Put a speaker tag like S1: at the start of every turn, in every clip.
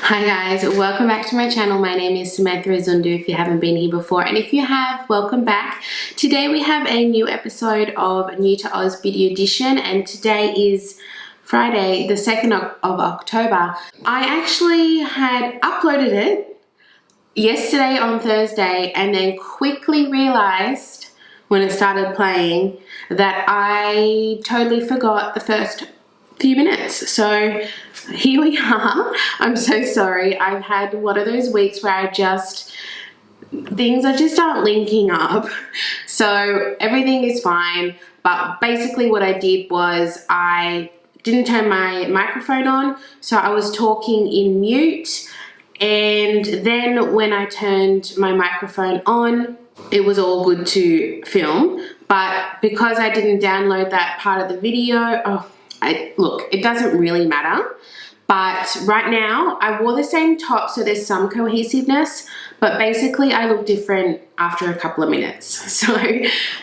S1: Hi guys, welcome back to my channel. My name is Samantha Zundu if you haven't been here before, and if you have, welcome back. Today we have a new episode of New to Oz Beauty Edition, and today is Friday the 2nd of October. I actually had uploaded it yesterday on Thursday and then quickly realized when it started playing that I totally forgot the first few minutes. So here we are. I'm so sorry. I've had one of those weeks where things just aren't linking up. So everything is fine. But basically what I did was I didn't turn my microphone on. So I was talking in mute. And then when I turned my microphone on, it was all good to film. But because I didn't download that part of the video, look, it doesn't really matter. But right now, I wore the same top, so there's some cohesiveness, but basically I look different after a couple of minutes. So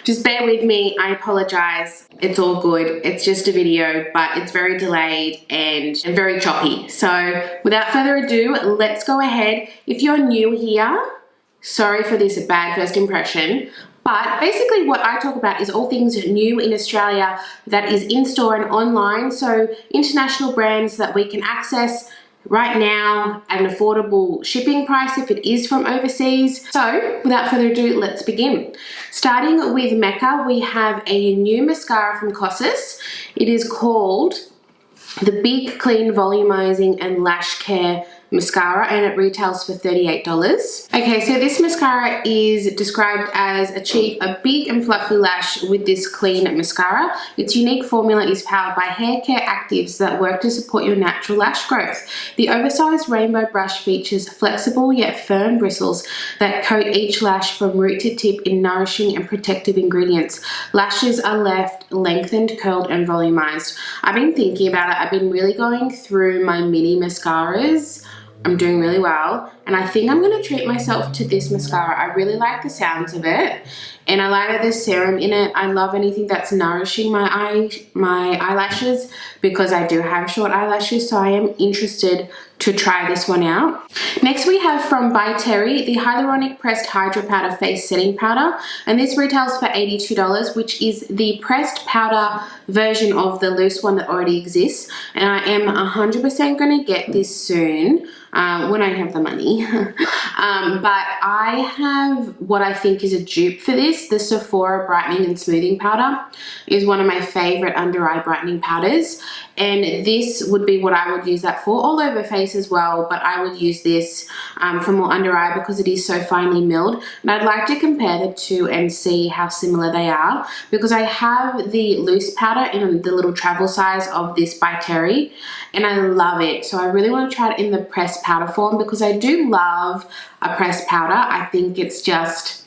S1: just bear with me, I apologize. It's all good. It's just a video, but it's very delayed and very choppy. So without further ado, let's go ahead. If you're new here, sorry for this bad first impression. But basically what I talk about is all things new in Australia that is in store and online. So international brands that we can access right now at an affordable shipping price if it is from overseas. So without further ado, let's begin. Starting with Mecca, we have a new mascara from Kosas. It is called the Big Clean Volumizing and Lash Care Mascara, and it retails for $38. Okay, so this mascara is described as achieve a big and fluffy lash with this clean mascara. Its unique formula is powered by hair care actives that work to support your natural lash growth. The oversized rainbow brush features flexible yet firm bristles that coat each lash from root to tip in nourishing and protective ingredients. Lashes are left lengthened, curled, and volumized. I've been thinking about it. I've been really going through my mini mascaras. I'm doing really well, and I think I'm going to treat myself to this mascara. I really like the sounds of it, and I like that there's serum in it. I love anything that's nourishing my eyelashes because I do have short eyelashes, so I am interested to try this one out. Next we have from By Terry the Hyaluronic Pressed Hydra Powder Face Setting Powder, and this retails for $82, which is the pressed powder version of the loose one that already exists, and I am 100% going to get this soon. When I have the money. But I have what I think is a dupe for this. The Sephora Brightening and Smoothing Powder is one of my favorite under eye brightening powders, and this would be what I would use that for, all over face as well, but I would use this for more under eye because it is so finely milled, and I'd like to compare the two and see how similar they are, because I have the loose powder in the little travel size of this By Terry, and I love it. So I really want to try it in the pressed powder form because I do love a pressed powder. I think it's just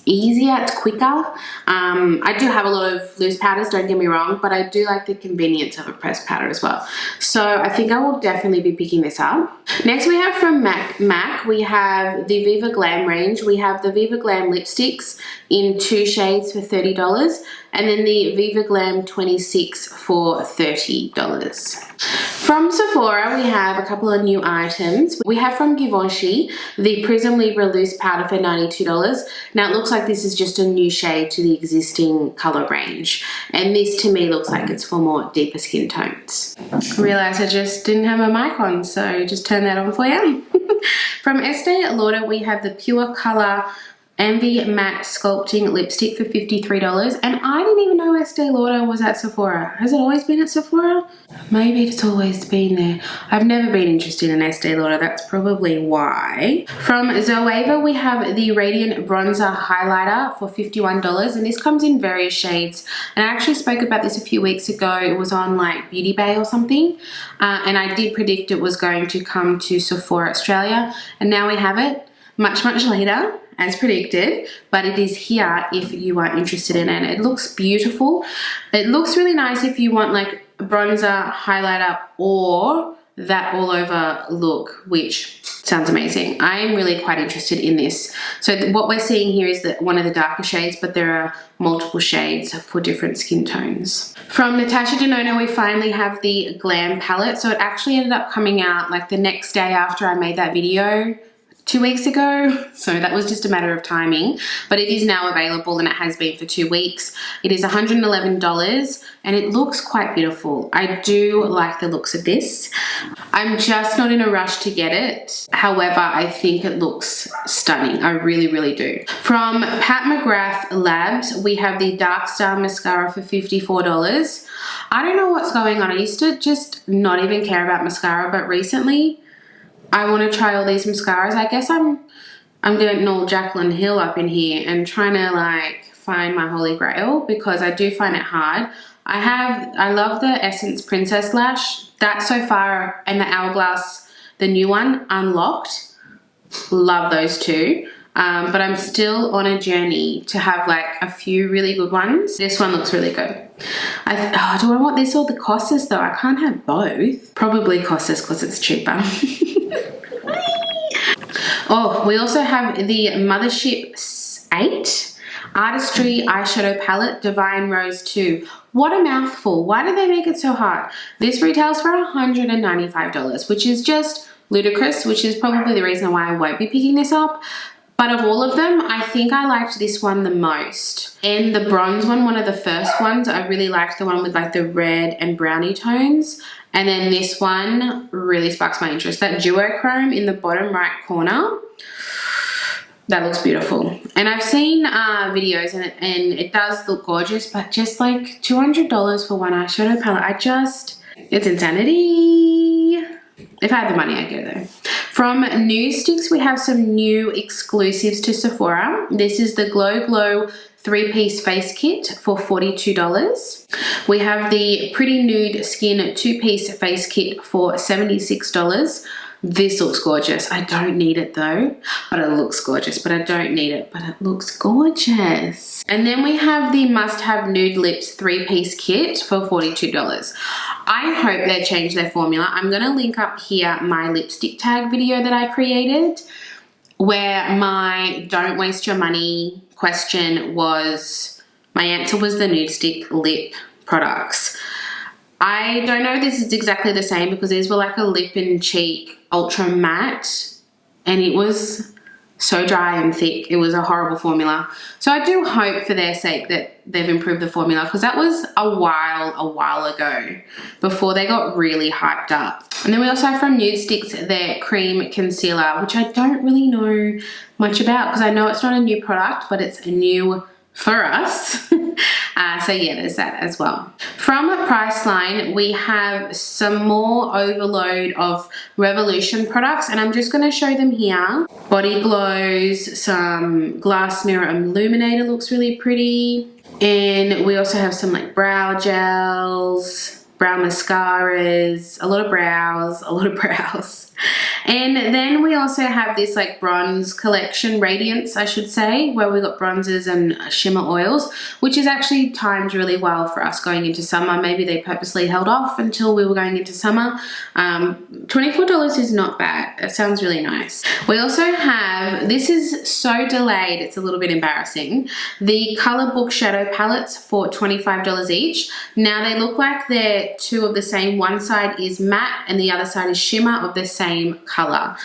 S1: easier, it's quicker. I do have a lot of loose powders, don't get me wrong, but I do like the convenience of a pressed powder as well. So I think I will definitely be picking this up. Next we have from MAC, we have the Viva Glam range. We have the Viva Glam lipsticks in 2 shades for $30, and then the Viva Glam 26 for $30. From Sephora, we have a couple of new items. We have from Givenchy the Prism Libra Loose Powder for $92. Now it looks like this is just a new shade to the existing color range, and this to me looks like it's for more deeper skin tones. I realized I just didn't have my mic on, so just turn that on for you. From Estee Lauder, we have the Pure Color Envy Matte Sculpting Lipstick for $53, and I didn't even know Estee Lauder was at Sephora. Has it always been at Sephora? Maybe it's always been there. I've never been interested in Estee Lauder, that's probably why. From Zoeva, we have the Radiant Bronzer Highlighter for $51, and this comes in various shades, and I actually spoke about this a few weeks ago. It was on like Beauty Bay or something, and I did predict it was going to come to Sephora Australia, and now we have it much later, as predicted, but it is here if you are interested in it. It looks beautiful. It looks really nice if you want like a bronzer, highlighter, or that all over look, which sounds amazing. I'm really quite interested in this. So what we're seeing here is that one of the darker shades, but there are multiple shades for different skin tones. From Natasha Denona, we finally have the Glam palette. So it actually ended up coming out like the next day after I made that video 2 weeks ago, so that was just a matter of timing, but it is now available and it has been for 2 weeks. It is $111 and it looks quite beautiful. I do like the looks of this. I'm just not in a rush to get it. However, I think it looks stunning. I really, really do. From McGrath Labs, we have the Dark Star Mascara for $54. I don't know what's going on. I used to just not even care about mascara, but recently I want to try all these mascaras. I guess I'm getting all Jaclyn Hill up in here and trying to like find my holy grail, because I do find it hard. I love the Essence Princess Lash. That so far, and the Hourglass, the new one, Unlocked. Love those two. But I'm still on a journey to have like a few really good ones. This one looks really good. Do I want this or the Costas though? I can't have both. Probably Costas because it's cheaper. Oh, we also have the Mothership 8 Artistry Eyeshadow Palette, Divine Rose 2. What a mouthful. Why did they make it so hard? This retails for $195, which is just ludicrous, which is probably the reason why I won't be picking this up. But of all of them, I think I liked this one the most. And the bronze one of the first ones, I really liked the one with like the red and brownie tones. And then this one really sparks my interest. That duochrome in the bottom right corner, that looks beautiful. And I've seen videos and it does look gorgeous, but just like $200 for one eyeshadow palette, it's insanity. If I had the money, I'd go there. From NudeStix, we have some new exclusives to Sephora. This is the Glow Glow 3-piece face kit for $42. We have the Pretty Nude Skin 2-piece face kit for $76. This looks gorgeous. I don't need it though, but it looks gorgeous. But I don't need it, but it looks gorgeous. And then we have the Must Have Nude Lips 3-piece kit for $42. I hope they change their formula. I'm going to link up here my lipstick tag video that I created, where my don't waste your money question was, my answer was the NudeStix lip products. I don't know if this is exactly the same, because these were like a lip and cheek ultra matte and it was so dry and thick. It was a horrible formula. So I do hope for their sake that they've improved the formula, because that was a while ago before they got really hyped up. And then we also have from NudeStix their cream concealer, which I don't really know much about, because I know it's not a new product, but it's a new for us. So yeah, there's that as well. From Priceline, we have some more overload of Revolution products, and I'm just going to show them here. Body glows, some glass mirror illuminator looks really pretty. And we also have some like brow gels, brow mascaras, a lot of brows. And then we also have this like bronze collection, radiance I should say, where we got bronzers and shimmer oils, which is actually timed really well for us going into summer. Maybe they purposely held off until we were going into summer. $24 is not bad. It sounds really nice. We also have, this is so delayed, it's a little bit embarrassing, the Color Book Shadow Palettes for $25 each. Now they look like they're two of the same. One side is matte and the other side is shimmer of the same color.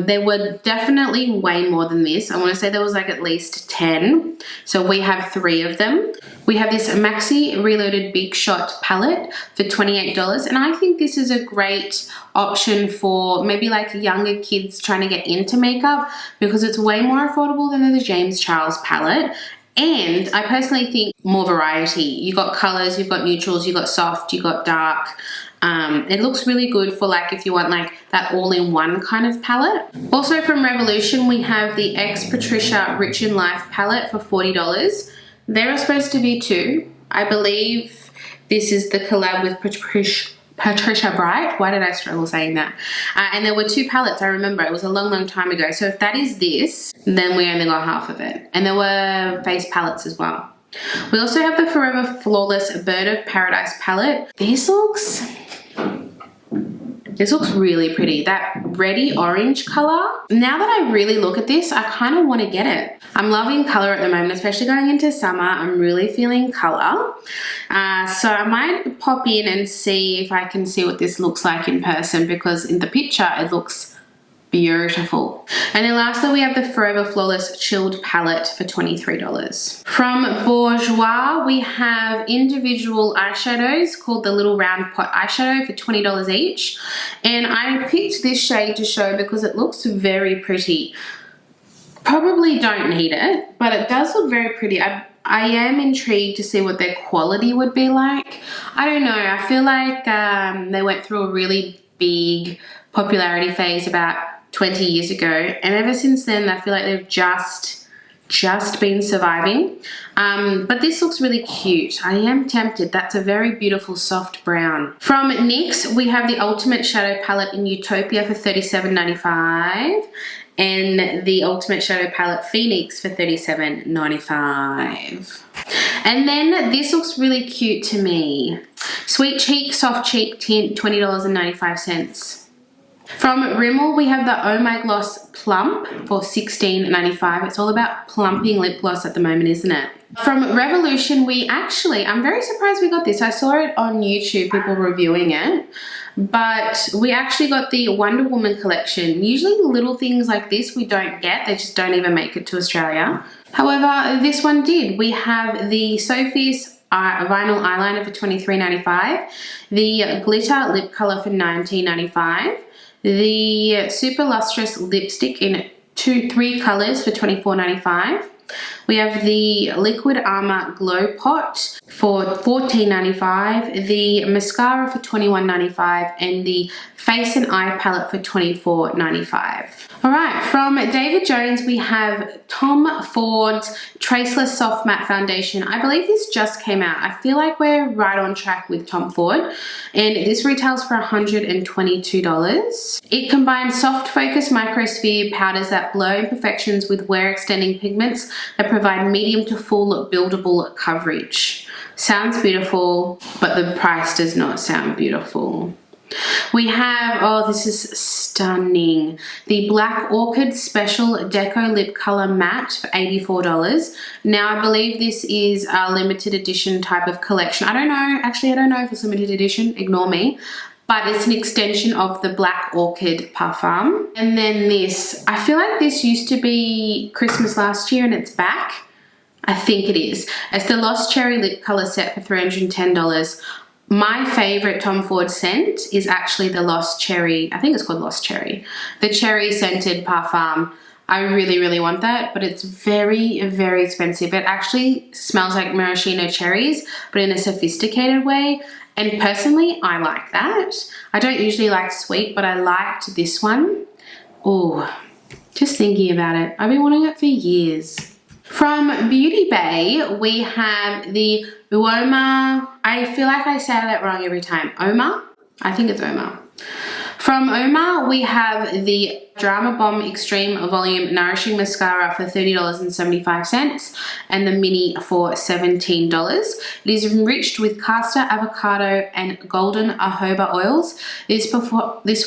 S1: There were definitely way more than this. I want to say there was like at least 10. So we have 3 of them. We have this Maxi Reloaded Big Shot palette for $28. And I think this is a great option for maybe like younger kids trying to get into makeup, because it's way more affordable than the James Charles palette. And I personally think more variety. You got colors, you've got neutrals, you've got soft, you've got dark. It looks really good for like if you want like that all-in-one kind of palette. Also from Revolution, we have the Ex Patricia Rich in Life palette for $40. There are supposed to be 2. I believe this is the collab with Patricia Bright. Why did I struggle saying that? And there were 2 palettes, I remember. It was a long time ago. So if that is this, then we only got half of it. And there were face palettes as well. We also have the Forever Flawless Bird of Paradise palette. This looks This looks really pretty. That reddy orange color. Now that I really look at this, I kind of want to get it. I'm loving color at the moment, especially going into summer. I'm really feeling color. So I might pop in and see if I can see what this looks like in person, because in the picture it looks beautiful. And then lastly, we have the Forever Flawless Chilled Palette for $23. From Bourjois, we have individual eyeshadows called the Little Round Pot Eyeshadow for $20 each. And I picked this shade to show because it looks very pretty. Probably don't need it, but it does look very pretty. I am intrigued to see what their quality would be like. I don't know. I feel like they went through a really big popularity phase about 20 years ago, and ever since then I feel like they've just been surviving. But this looks really cute. I am tempted. That's a very beautiful soft brown. From NYX, we have the Ultimate Shadow Palette in Utopia for $37.95 and the Ultimate Shadow Palette Phoenix for $37.95. And then this looks really cute to me. Sweet Cheek Soft Cheek Tint, $20.95. From Rimmel, we have the Oh My Gloss Plump for $16.95. It's all about plumping lip gloss at the moment, isn't it? From Revolution, I'm very surprised we got this. I saw it on YouTube, people reviewing it, but we actually got the Wonder Woman collection. Usually little things like this we don't get. They just don't even make it to Australia. However, this one did. We have the Sophie's vinyl eyeliner for $23.95, the glitter lip color for $19.95, the super lustrous lipstick in 3 colors for $24.95. We have the Liquid Armor Glow Pot for $14.95, the mascara for $21.95, and the face and eye palette for $24.95. Alright, from David Jones, we have Tom Ford's Traceless Soft Matte Foundation. I believe this just came out. I feel like we're right on track with Tom Ford, and this retails for $122. It combines soft focus microsphere powders that blur imperfections with wear extending pigments that provide medium to full buildable coverage. Sounds beautiful, but the price does not sound beautiful. We have, oh, this is stunning, the Black Orchid Special Deco Lip Color Matte for $84. Now, I believe this is a limited edition type of collection. I don't know, actually, I don't know if it's limited edition, ignore me. But it's an extension of the Black Orchid Parfum. And then this, I feel like this used to be Christmas last year and it's back. I think it is. It's the Lost Cherry Lip Color Set for $310. My favorite Tom Ford scent is actually the Lost Cherry, I think it's called Lost Cherry, the cherry scented parfum. I really, really want that, but it's very, very expensive. It actually smells like maraschino cherries, but in a sophisticated way. And personally, I like that. I don't usually like sweet, but I liked this one. Oh, just thinking about it. I've been wanting it for years. From Beauty Bay, we have the Uoma. I feel like I say that wrong every time. Oma? I think it's Oma. From Oma, we have the Drama Bomb Extreme Volume Nourishing Mascara for $30.75 and the Mini for $17. It is enriched with castor, avocado, and golden jojoba oils. This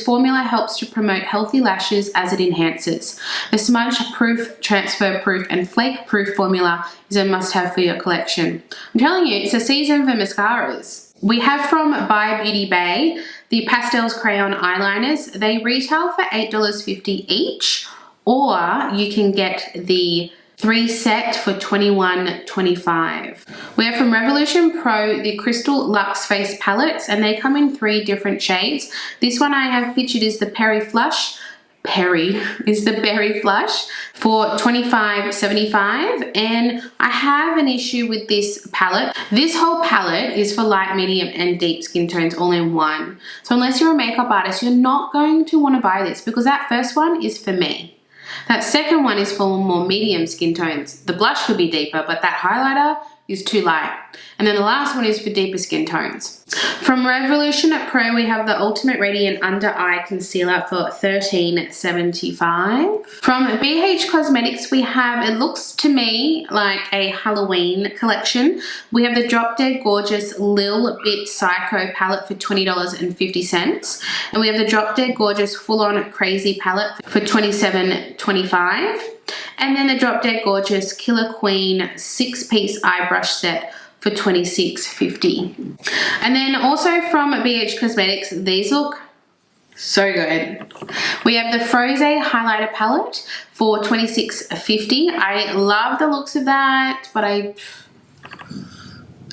S1: formula helps to promote healthy lashes as it enhances. The smudge-proof, transfer-proof, and flake-proof formula is a must-have for your collection. I'm telling you, it's a season for mascaras. We have from By Beauty Bay the Pastels Crayon Eyeliners. They retail for $8.50 each, or you can get the 3 set for $21.25. We have from Revolution Pro the Crystal Luxe Face Palettes, and they come in 3 different shades. This one I have pictured is the Berry Flush for $25.75, and I have an issue with this palette. This whole palette is for light, medium, and deep skin tones all in one. So unless you're a makeup artist, you're not going to want to buy this, because that first one is for me. That second one is for more medium skin tones. The blush could be deeper, but that highlighter, is too light. And then the last one is for deeper skin tones. From Revolution Pro, we have the Ultimate Radiant Under Eye Concealer for $13.75. From BH Cosmetics, we have, it looks to me like a Halloween collection. We have the Drop Dead Gorgeous Lil Bit Psycho palette for $20.50. And we have the Drop Dead Gorgeous Full On Crazy palette for $27.25. And then the Drop Dead Gorgeous Killer Queen 6-piece eye brush set for $26.50. And then also from BH Cosmetics, these look so good. We have the Froze highlighter palette for $26.50. I love the looks of that, but I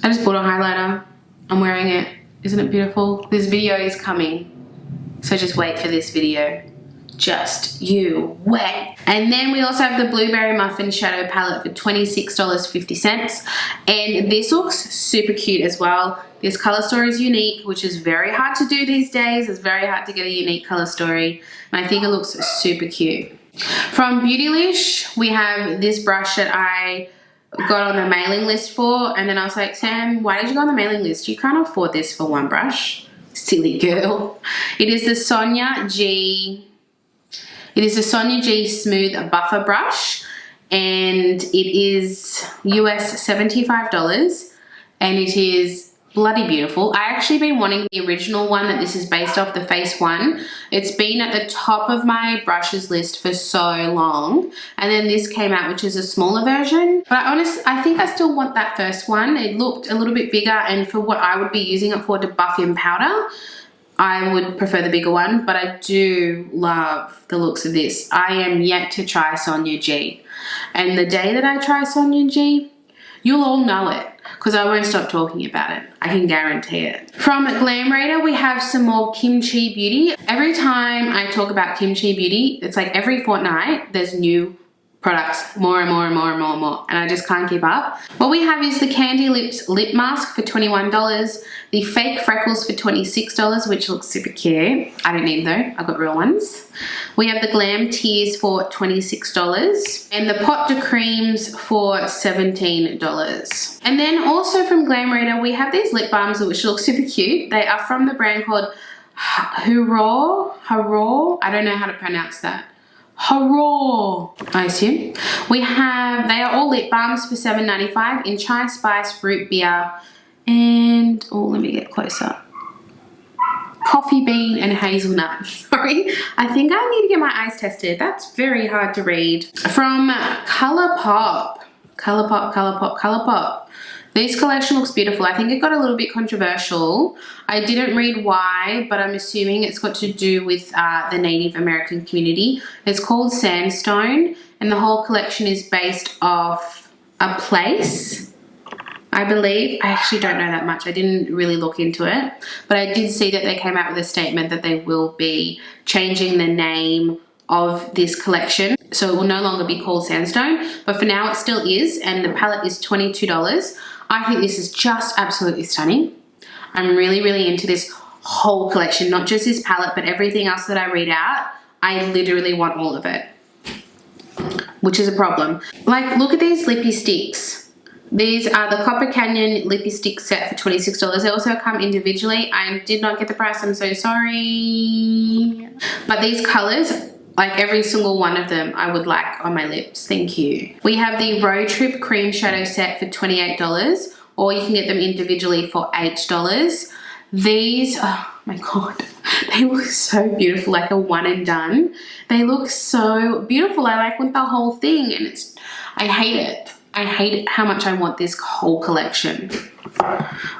S1: just bought a highlighter. I'm wearing it. Isn't it beautiful? This video is coming, so just wait for this video. Just you wait. And then we also have the Blueberry Muffin Shadow Palette for $26.50. And this looks super cute as well. This color story is unique, which is very hard to do these days. It's very hard to get a unique color story. And I think it looks super cute. From Beautylish, we have this brush that I got on the mailing list for. And then I was like, Sam, why did you go on the mailing list? You can't afford this for one brush. Silly girl. It is the Sonia G Smooth Buffer Brush, and it is US $75, and it is bloody beautiful. I actually been wanting the original one that this is based off, the Face One. It's been at the top of my brushes list for so long, and then this came out, which is a smaller version. But I think I still want that first one. It looked a little bit bigger, and for what I would be using it for, to buff in powder, I would prefer the bigger one, but I do love the looks of this. I am yet to try Sonia G. And the day that I try Sonia G, you'll all know it, because I won't stop talking about it. I can guarantee it. From Glam Raider, we have some more Kimchi Beauty. Every time I talk about Kimchi Beauty, it's like every fortnight, there's new products, more and more and more and more and more, and I just can't keep up. What we have is the Candy Lips Lip Mask for $21, the Fake Freckles for $26, which looks super cute. I don't need them though, I've got real ones. We have the Glam Tears for $26, and the Pot de Creams for $17. And then also from Glam Raider, we have these lip balms which look super cute. They are from the brand called Hurraw. I don't know how to pronounce that. Hurrah, I assume. They are all lip balms for $7.95 in chai spice, root beer, and, oh, let me get closer. Coffee bean and hazelnut. Sorry, I think I need to get my eyes tested. That's very hard to read. From ColourPop. This collection looks beautiful. I think it got a little bit controversial. I didn't read why, but I'm assuming it's got to do with the Native American community. It's called Sandstone, and the whole collection is based off a place, I believe. I actually don't know that much. I didn't really look into it, but I did see that they came out with a statement that they will be changing the name of this collection. So it will no longer be called Sandstone, but for now it still is, and the palette is $22. I think this is just absolutely stunning. I'm really, really into this whole collection, not just this palette, but everything else that I read out. I literally want all of it, which is a problem. Like, look at these lippy sticks. These are the Copper Canyon lippy stick set for $26. They also come individually. I did not get the price, I'm so sorry. But these colors, like every single one of them, I would like on my lips. Thank you. We have the Road Trip Cream Shadow Set for $28, or you can get them individually for $8. These, oh my God, they look so beautiful, like a one and done. They look so beautiful. I like want the whole thing, and I hate it. I hate how much I want this whole collection.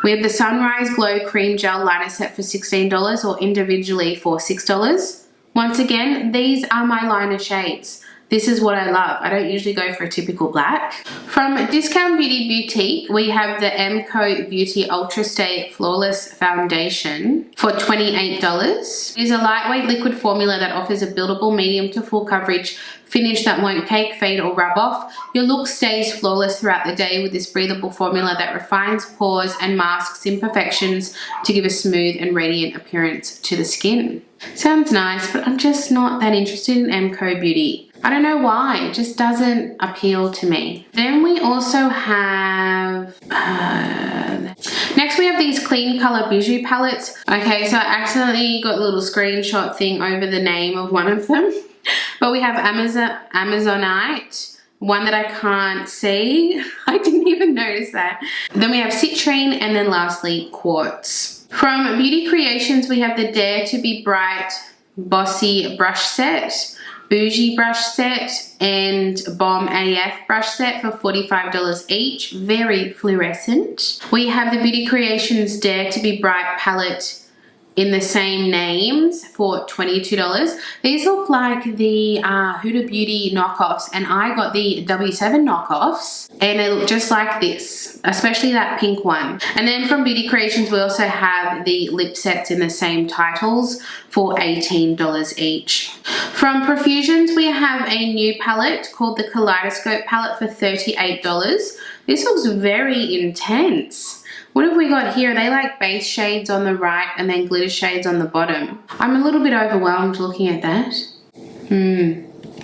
S1: We have the Sunrise Glow Cream Gel Liner Set for $16, or individually for $6. Once again, these are my liner shades. This is what I love. I don't usually go for a typical black. From Discount Beauty Boutique, we have the MCO Beauty Ultra Stay Flawless Foundation for $28. It is a lightweight liquid formula that offers a buildable medium to full coverage finish that won't cake, fade, or rub off. Your look stays flawless throughout the day with this breathable formula that refines pores and masks imperfections to give a smooth and radiant appearance to the skin. Sounds nice, but I'm just not that interested in MCO Beauty. I don't know why, it just doesn't appeal to me. Then we also have, next we have these clean color bijou palettes. Okay, so I accidentally got a little screenshot thing over the name of one of them. But we have Amazonite, one that I can't see. I didn't even notice that. Then we have Citrine, and then lastly, Quartz. From Beauty Creations, we have the Dare to Be Bright Bossy brush set, Bougie brush set, and Bomb AF brush set for $45 each. Very fluorescent. We have the Beauty Creations Dare to Be Bright palette in the same names for $22. These look like the Huda Beauty knockoffs, and I got the W7 knockoffs, and they look just like this, especially that pink one. And then from Beauty Creations, we also have the lip sets in the same titles for $18 each. From Profusions, we have a new palette called the Kaleidoscope palette for $38. This looks very intense. What have we got here? Are they like base shades on the right and then glitter shades on the bottom? I'm a little bit overwhelmed looking at that.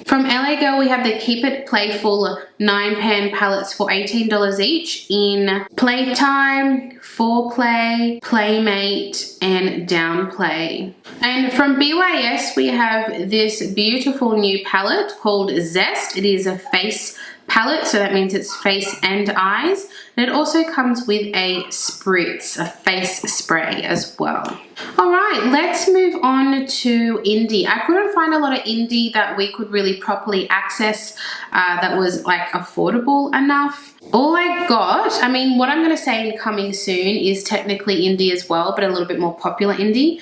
S1: From LA Girl, we have the Keep It Playful 9-pan palettes for $18 each in Playtime, Foreplay, Playmate, and Downplay. And from BYS, we have this beautiful new palette called Zest. It is a face palette, so that means it's face and eyes. And it also comes with a spritz, a face spray as well. All right, let's move on to indie. I couldn't find a lot of indie that we could really properly access that was like affordable enough. All I got, I mean, what I'm going to say in coming soon is technically indie as well, but a little bit more popular indie.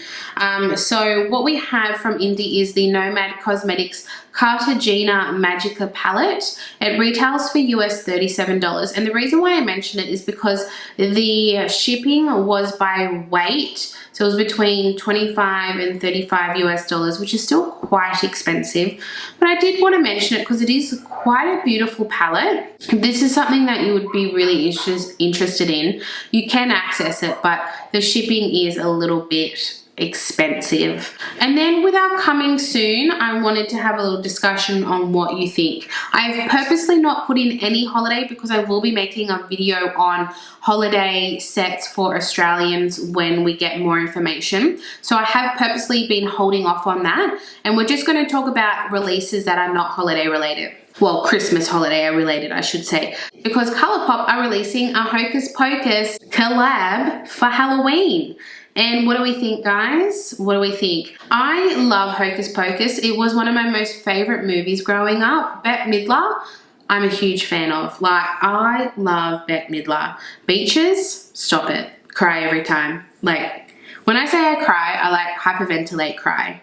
S1: So what we have from indie is the Nomad Cosmetics Cartagena Magica palette. It retails for US $37, and the reason why I mention it is because the shipping was by weight, so it was between $25 and $35 US, which is still quite expensive, but I did want to mention it because it is quite a beautiful palette. This is something that you would be really interested in. You can access it, but the shipping is a little bit expensive. And then with our coming soon, I wanted to have a little discussion on what you think. I've purposely not put in any holiday because I will be making a video on holiday sets for Australians when we get more information. So I have purposely been holding off on that, and we're just going to talk about releases that are not holiday related. Well, Christmas holiday related, I should say, because ColourPop are releasing a Hocus Pocus collab for Halloween. And what do we think, guys? What do we think? I love Hocus Pocus. It was one of my most favorite movies growing up. Bette Midler, I'm a huge fan of. Like, I love Bette Midler. Beaches, stop it. Cry every time. Like, when I say I cry, I like hyperventilate cry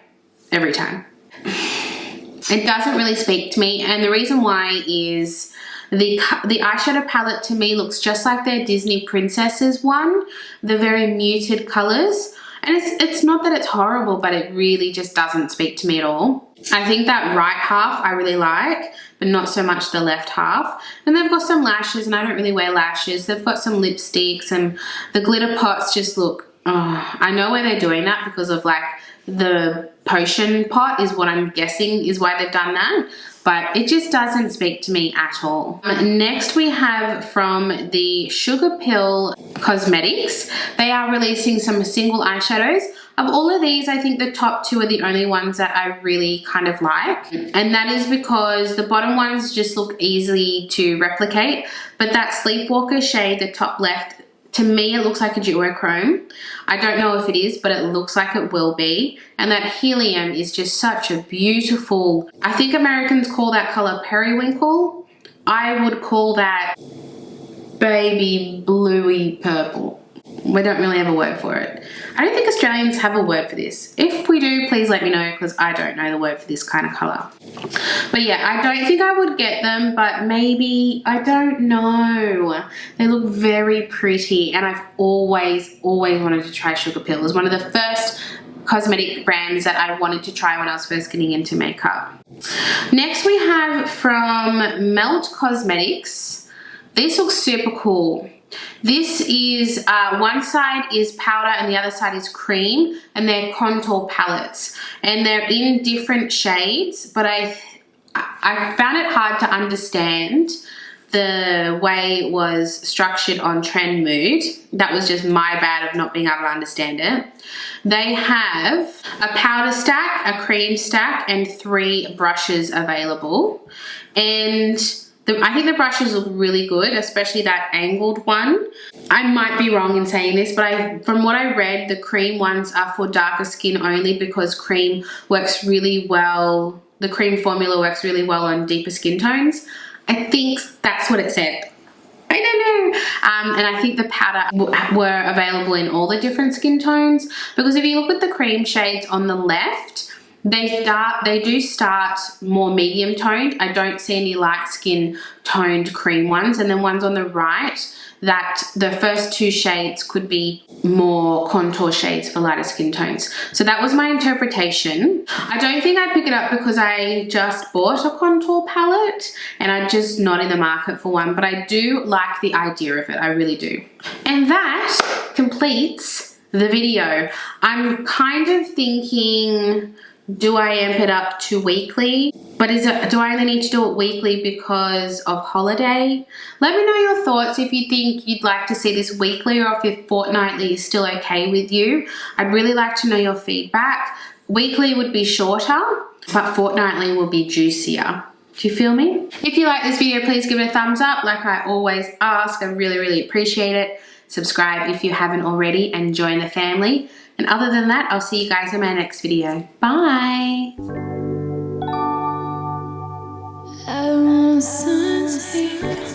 S1: every time. It doesn't really speak to me, and the reason why is the eyeshadow palette to me looks just like their Disney Princesses one, the very muted colors. And it's not that it's horrible, but it really just doesn't speak to me at all. I think that right half I really like, but not so much the left half. And they've got some lashes, and I don't really wear lashes. They've got some lipsticks, and the glitter pots just look, oh, I know why they're doing that, because of like the potion pot is what I'm guessing is why they've done that. But it just doesn't speak to me at all. Next we have from the Sugar Pill Cosmetics. They are releasing some single eyeshadows. Of all of these, I think the top two are the only ones that I really kind of like. And that is because the bottom ones just look easy to replicate. But that Sleepwalker shade, the top left, to me, it looks like a duochrome. I don't know if it is, but it looks like it will be. And that Helium is just such a beautiful, I think Americans call that color periwinkle. I would call that baby bluey purple. We don't really have a word for it. I don't think Australians have a word for this. If we do, please let me know, because I don't know the word for this kind of color. But yeah, I don't think I would get them, but maybe, I don't know. They look very pretty, and I've always wanted to try Sugar Pill. It was one of the first cosmetic brands that I wanted to try when I was first getting into makeup. Next we have from Melt Cosmetics. This looks super cool. This is, one side is powder and the other side is cream, and they're contour palettes. And they're in different shades, but I found it hard to understand the way it was structured on Trend Mood. That was just my bad of not being able to understand it. They have a powder stack, a cream stack, and 3 brushes available. And I think the brushes look really good, especially that angled one. I might be wrong in saying this, but from what I read, the cream ones are for darker skin only because cream works really well. The cream formula works really well on deeper skin tones. I think that's what it said. I don't know. And I think the powder were available in all the different skin tones, because if you look at the cream shades on the left, they do start more medium toned. I don't see any light skin toned cream ones, and then ones on the right, that the first 2 shades could be more contour shades for lighter skin tones. So that was my interpretation. I don't think I'd pick it up because I just bought a contour palette and I'm just not in the market for one, but I do like the idea of it. I really do. And that completes the video. I'm kind of thinking, do I amp it up to weekly? But do I only need to do it weekly because of holiday? Let me know your thoughts if you think you'd like to see this weekly, or if fortnightly is still okay with you. I'd really like to know your feedback. Weekly would be shorter, but fortnightly will be juicier. Do you feel me? If you like this video, please give it a thumbs up. Like I always ask, I really, really appreciate it. Subscribe if you haven't already and join the family. And other than that, I'll see you guys in my next video. Bye. I want something.